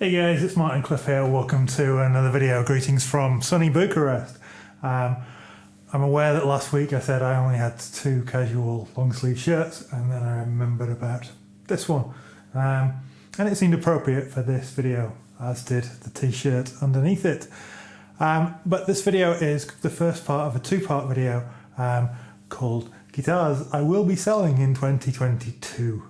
Hey guys, it's Martin Cliffe here. Welcome to another video. Greetings from sunny Bucharest. I'm aware that last week I said I only had 2 casual long sleeve shirts, and then I remembered about this one. And it seemed appropriate for this video, as did the t-shirt underneath it. But this video is the first part of a 2-part video called Guitars I Will Be Selling in 2022.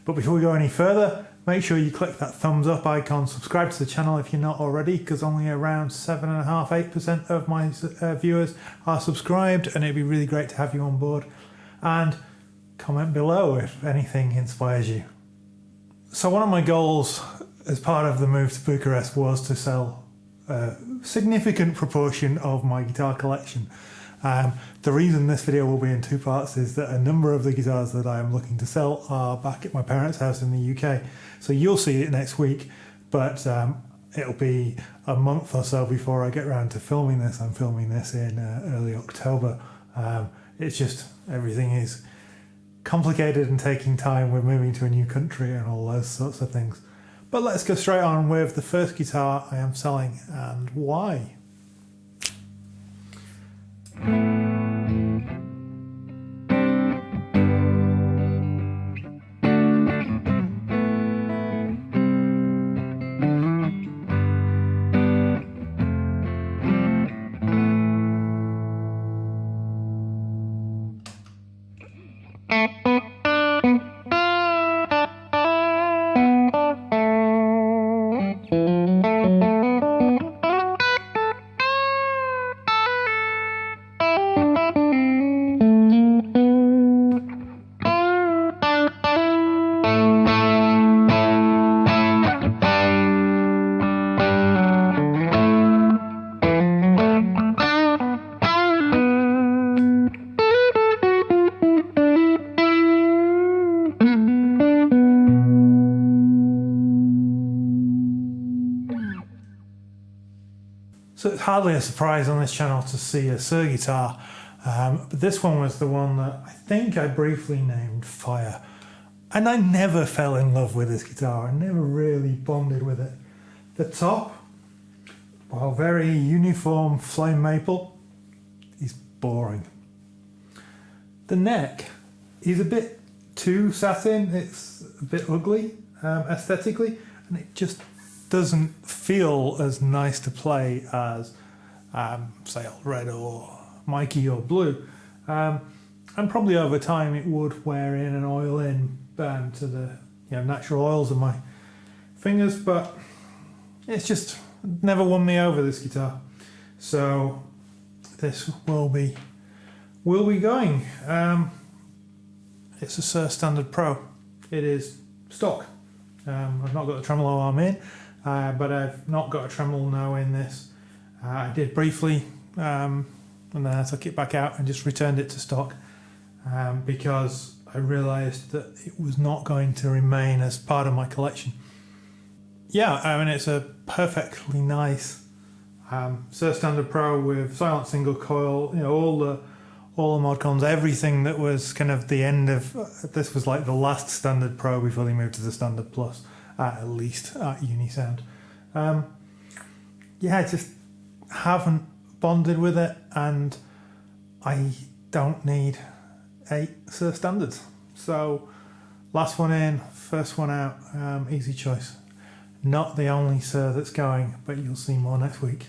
But before we go any further, make sure you click that thumbs up icon, subscribe to the channel if you're not already, because only around 7.5–8% of my viewers are subscribed, and it'd be really great to have you on board. And comment below if anything inspires you. So one of my goals as part of the move to Bucharest was to sell a significant proportion of my guitar collection. The reason this video will be in 2 parts is that a number of the guitars that I am looking to sell are back at my parents' house in the UK. So you'll see it next week, but it'll be a month or so before I get around to filming this. I'm filming this in early October. It's just everything is complicated and taking time. We're moving to a new country and all those sorts of things. But let's go straight on with the first guitar I am selling and why. So it's hardly a surprise on this channel to see a Suhr guitar, but this one was the one that I think I briefly named Fire. And I never fell in love with this guitar, I never really bonded with it. The top, while very uniform flame maple, is boring. The neck is a bit too satin, it's a bit ugly aesthetically, and it just doesn't feel as nice to play as say Red or Mikey or Blue, and probably over time it would wear in and oil in to the natural oils of my fingers, but it's just never won me over, this guitar. So this will be going. It's a Suhr Standard Pro. It is stock. I've not got the tremolo arm in, but I've not got a tremolo now in this. I did briefly, and then I took it back out and just returned it to stock because I realised that it was not going to remain as part of my collection. Yeah, I mean, it's a perfectly nice Suhr Standard Pro with silent single coil, all the mod cons, everything that was kind of the end of, this was like the last Standard Pro before they moved to the Standard Plus, at least at Unisound. Yeah, I just haven't bonded with it, and I don't need 8 Suhr Standards. So last one in, first one out, easy choice. Not the only Suhr that's going, but you'll see more next week.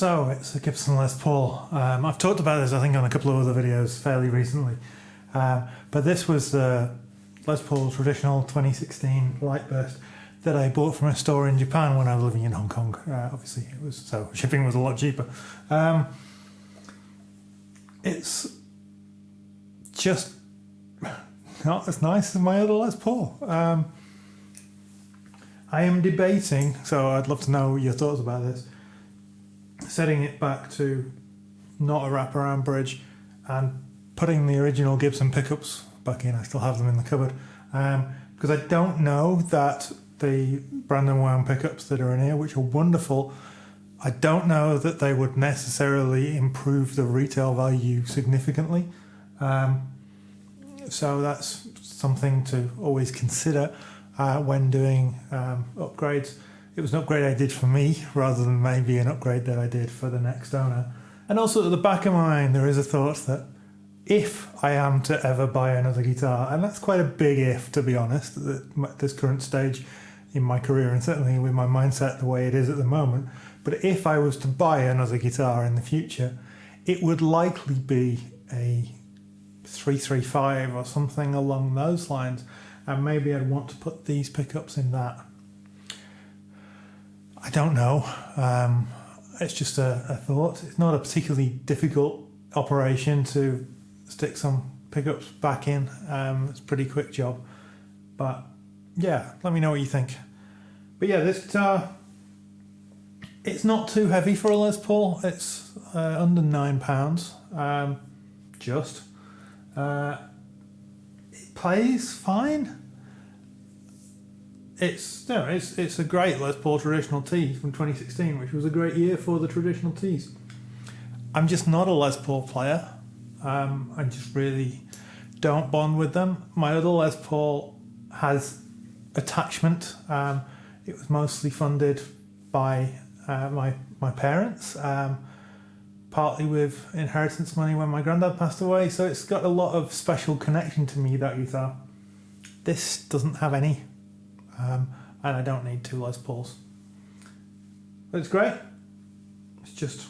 So it's a Gibson Les Paul. I've talked about this I think on a couple of other videos fairly recently, but this was the Les Paul traditional 2016 Lightburst that I bought from a store in Japan when I was living in Hong Kong. Obviously it was, so shipping was a lot cheaper. It's just not as nice as my other Les Paul. I am debating, so I'd love to know your thoughts about this, setting it back to not a wraparound bridge and putting the original Gibson pickups back in. I still have them in the cupboard, because I don't know that the Brandon wound pickups that are in here, which are wonderful, I don't know that they would necessarily improve the retail value significantly. So that's something to always consider when doing upgrades. It was an upgrade I did for me rather than maybe an upgrade that I did for the next owner. And also at the back of my mind there is a thought that if I am to ever buy another guitar, and that's quite a big if to be honest at this current stage in my career, and certainly with my mindset the way it is at the moment, but if I was to buy another guitar in the future, it would likely be a 335 or something along those lines, and maybe I'd want to put these pickups in that. I don't know. It's just a thought. It's not a particularly difficult operation to stick some pickups back in. It's a pretty quick job. But yeah, let me know what you think. But yeah, this guitar, it's not too heavy for a Les Paul. It's under £9, just. It plays fine. It's a great Les Paul traditional T from 2016, which was a great year for the traditional Ts. I'm just not a Les Paul player. I just really don't bond with them. My other Les Paul has attachment. It was mostly funded by my parents, partly with inheritance money when my granddad passed away. So it's got a lot of special connection to me, that guitar. This doesn't have any. And I don't need two Les Pauls. But it's great. It's just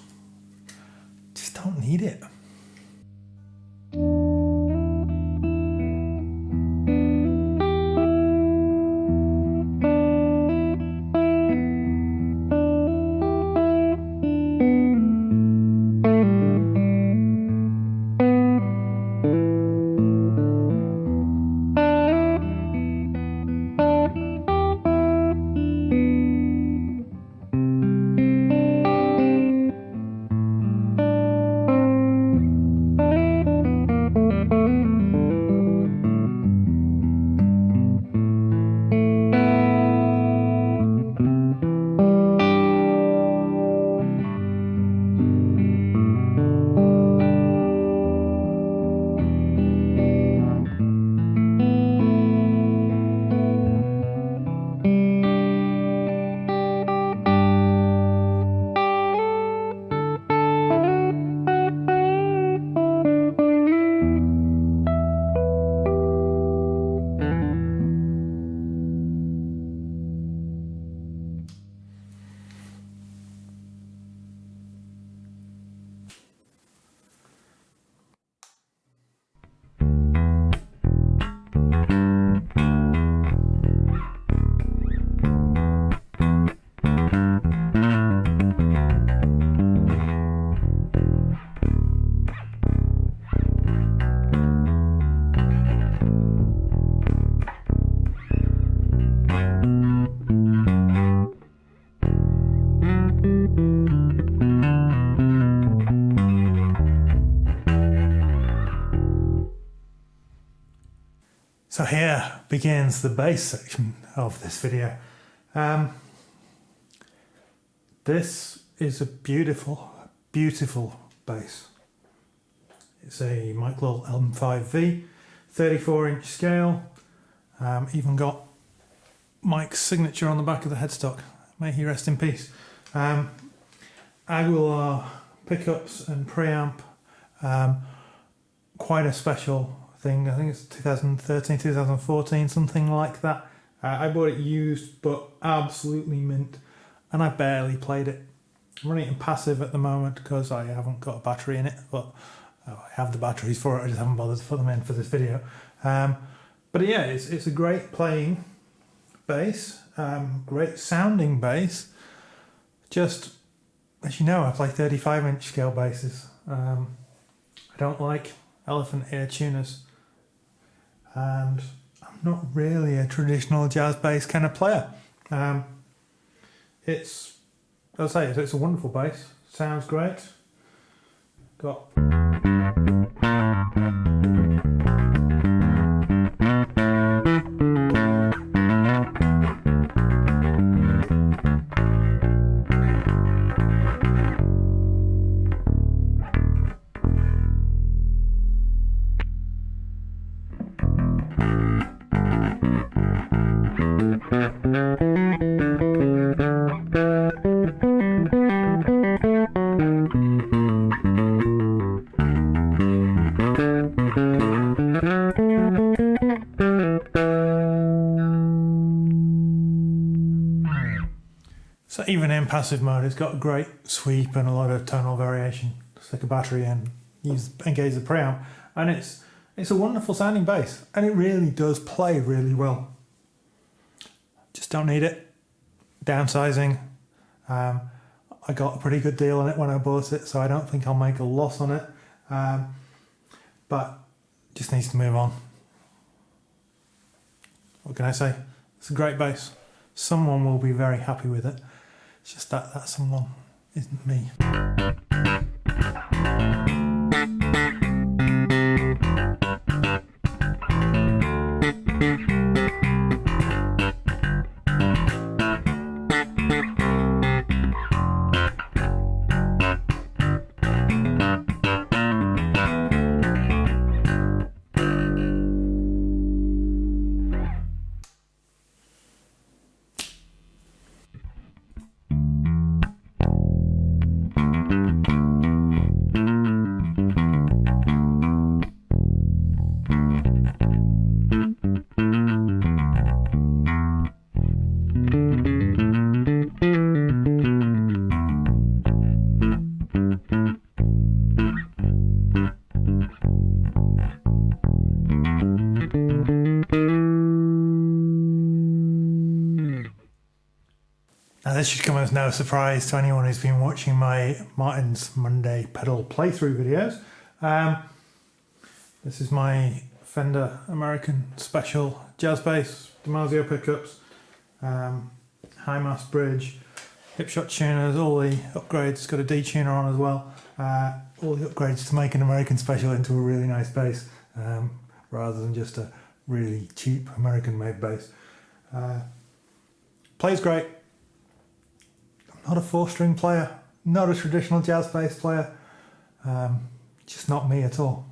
don't need it. So here begins the bass section of this video. This is a beautiful, beautiful bass. It's a Mike Lull M5V, 34-inch scale. Even got Mike's signature on the back of the headstock. May he rest in peace. Aguilar pickups and preamp. Quite a special thing. I think it's 2013, 2014, something like that. I bought it used, but absolutely mint, and I barely played it. I'm running it in passive at the moment because I haven't got a battery in it, but I have the batteries for it, I just haven't bothered to put them in for this video. But yeah, it's a great playing bass, great sounding bass. Just, as you know, I play 35-inch scale basses. I don't like elephant ear tuners, and I'm not really a traditional jazz bass kind of player. It's, as I say, it's a wonderful bass, sounds great. Got so even in passive mode, it's got a great sweep and a lot of tonal variation. Stick a battery in, engage the preamp, and it's a wonderful sounding bass, and it really does play really well. Just don't need it. Downsizing. I got a pretty good deal on it when I bought it, so I don't think I'll make a loss on it. But just needs to move on. What can I say? It's a great bass. Someone will be very happy with it. It's just that someone isn't me. Now this should come as no surprise to anyone who's been watching my Martin's Monday pedal playthrough videos. This is my Fender American Special jazz bass, DiMarzio pickups, high mass bridge, hipshot tuners, all the upgrades. It's got a D tuner on as well. All the upgrades to make an American Special into a really nice bass, rather than just a really cheap American made bass. Plays great. I'm not a 4-string player, not a traditional jazz bass player, just not me at all.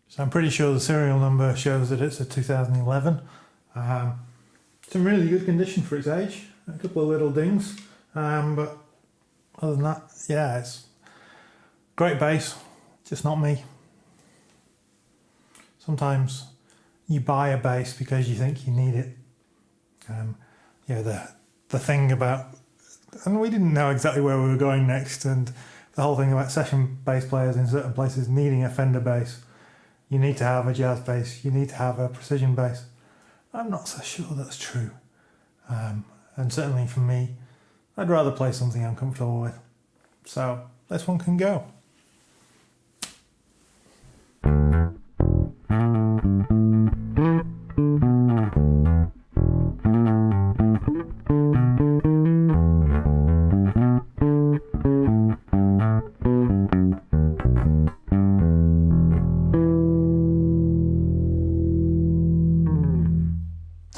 So I'm pretty sure the serial number shows that it's a 2011. It's in really good condition for its age. A couple of little dings, but other than that, yeah, it's great bass, just not me. Sometimes you buy a bass because you think you need it. Yeah, the thing about, and we didn't know exactly where we were going next, and the whole thing about session bass players in certain places needing a Fender bass. You need to have a jazz bass, you need to have a precision bass. I'm not so sure that's true. And certainly for me, I'd rather play something I'm comfortable with. So this one can go.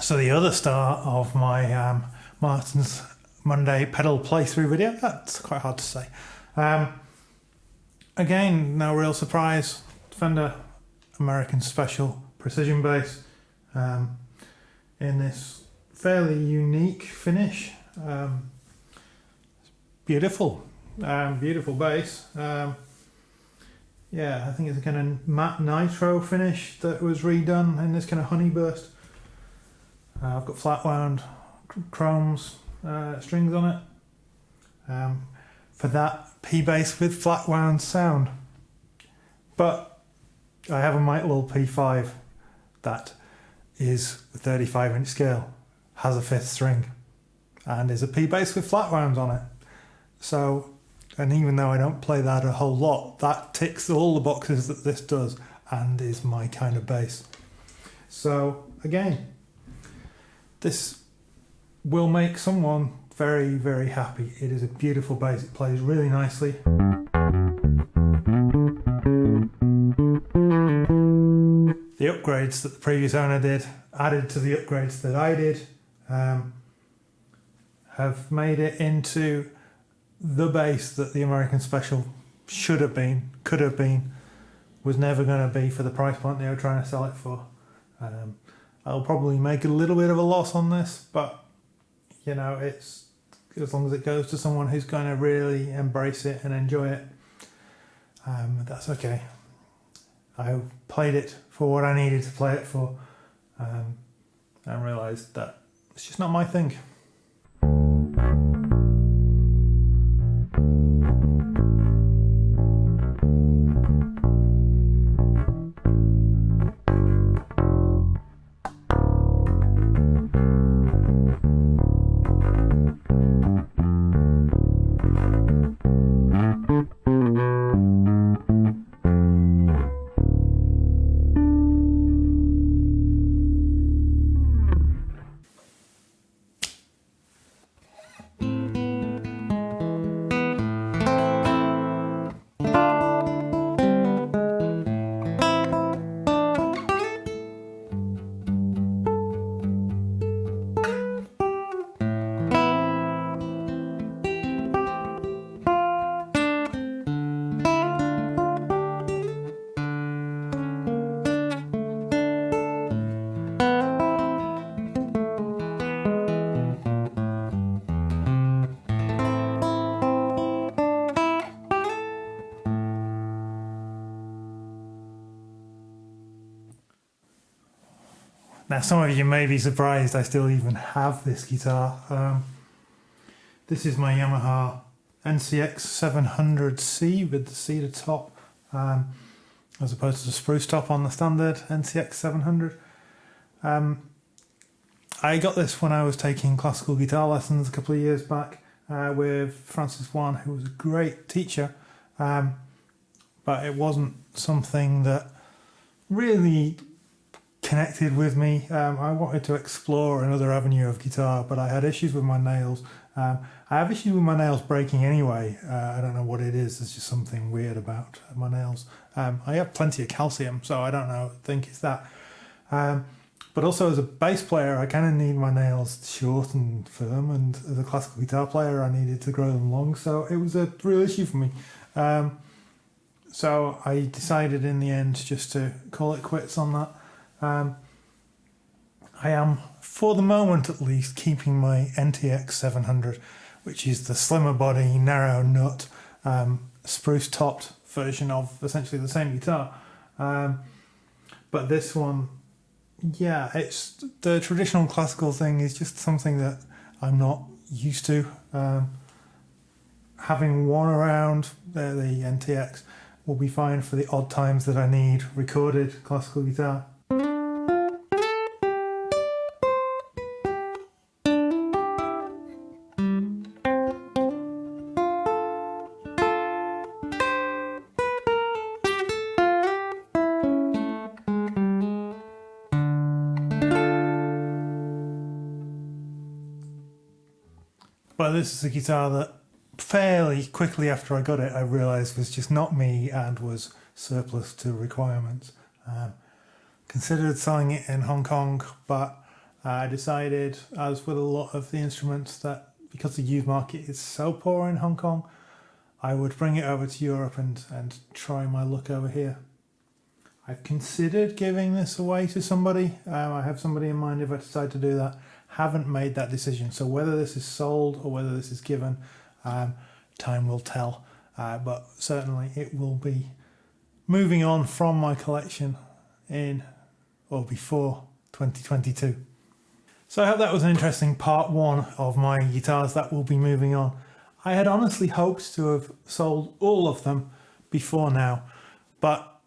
So the other star of my Martin's Monday pedal playthrough video, that's quite hard to say. Again, no real surprise, Fender American Special precision bass in this fairly unique finish. Beautiful, beautiful bass. Yeah, I think it's a kind of matte nitro finish that was redone in this kind of honey burst. I've got flat wound chromes strings on it for that P bass with flat wound sound. But I have a Lull P5 that is a 35-inch scale, has a 5th string, and is a P bass with flat wounds on it. So, and even though I don't play that a whole lot, that ticks all the boxes that this does and is my kind of bass. So again, this will make someone very, very happy. It is a beautiful bass. It plays really nicely. The upgrades that the previous owner did, added to the upgrades that I did, have made it into the bass that the American Special should have been, could have been, was never going to be for the price point they were trying to sell it for. I'll probably make a little bit of a loss on this, but you know, it's as long as it goes to someone who's going to really embrace it and enjoy it, that's okay. I played it for what I needed to play it for, and realised that it's just not my thing. Now, some of you may be surprised I still even have this guitar. This is my Yamaha NCX 700C with the cedar top, as opposed to the spruce top on the standard NCX 700. I got this when I was taking classical guitar lessons a couple of years back with Francis Wan, who was a great teacher, but it wasn't something that really connected with me. I wanted to explore another avenue of guitar, but I had issues with my nails. I have issues with my nails breaking anyway. I don't know what it is. There's just something weird about my nails. I have plenty of calcium, so I don't know. I think it's that. But also as a bass player, I kind of need my nails short and firm, and as a classical guitar player, I needed to grow them long, so it was a real issue for me. So I decided in the end just to call it quits on that. I am, for the moment at least, keeping my NTX 700, which is the slimmer body, narrow nut, spruce topped version of essentially the same guitar. But this one, yeah, it's the traditional classical thing is just something that I'm not used to. Having one around, the NTX, will be fine for the odd times that I need recorded classical guitar. But this is a guitar that fairly quickly after I got it, I realised was just not me and was surplus to requirements. Considered selling it in Hong Kong, but I decided, as with a lot of the instruments, that because the used market is so poor in Hong Kong, I would bring it over to Europe and try my luck over here. I've considered giving this away to somebody. I have somebody in mind if I decide to do that. Haven't made that decision. So whether this is sold or whether this is given, time will tell. But certainly it will be moving on from my collection in or before 2022. So I hope that was an interesting part one of my guitars that will be moving on. I had honestly hoped to have sold all of them before now, but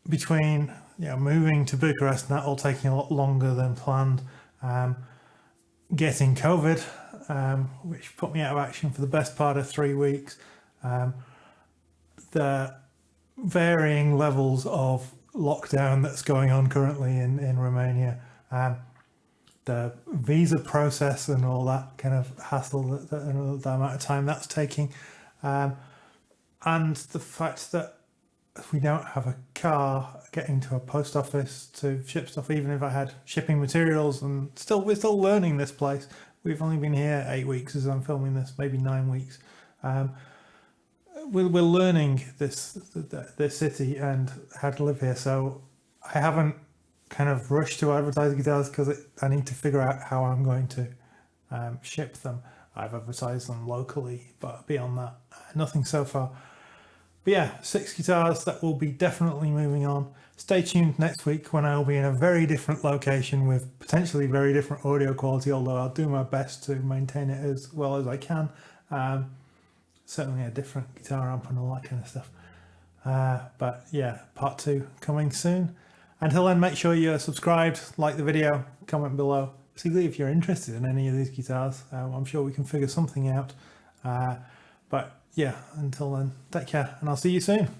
between moving to Bucharest and that all taking a lot longer than planned, getting COVID, which put me out of action for the best part of 3 weeks, the varying levels of lockdown that's going on currently in Romania, the visa process and all that kind of hassle, the amount of time that's taking, and the fact that we don't have a car, getting to a post office to ship stuff, even if I had shipping materials, and we're still learning this place. We've only been here 8 weeks as I'm filming this, maybe 9 weeks. We're learning this city and how to live here, so I haven't kind of rushed to advertise guitars because I need to figure out how I'm going to ship them. I've advertised them locally, but beyond that, nothing so far. But yeah, 6 guitars that will be definitely moving on. Stay tuned next week when I'll be in a very different location with potentially very different audio quality, although I'll do my best to maintain it as well as I can. Certainly a different guitar amp and all that kind of stuff. But yeah, part 2 coming soon. Until then, make sure you're subscribed, like the video, comment below, particularly if you're interested in any of these guitars. I'm sure we can figure something out. But yeah, until then, take care and I'll see you soon.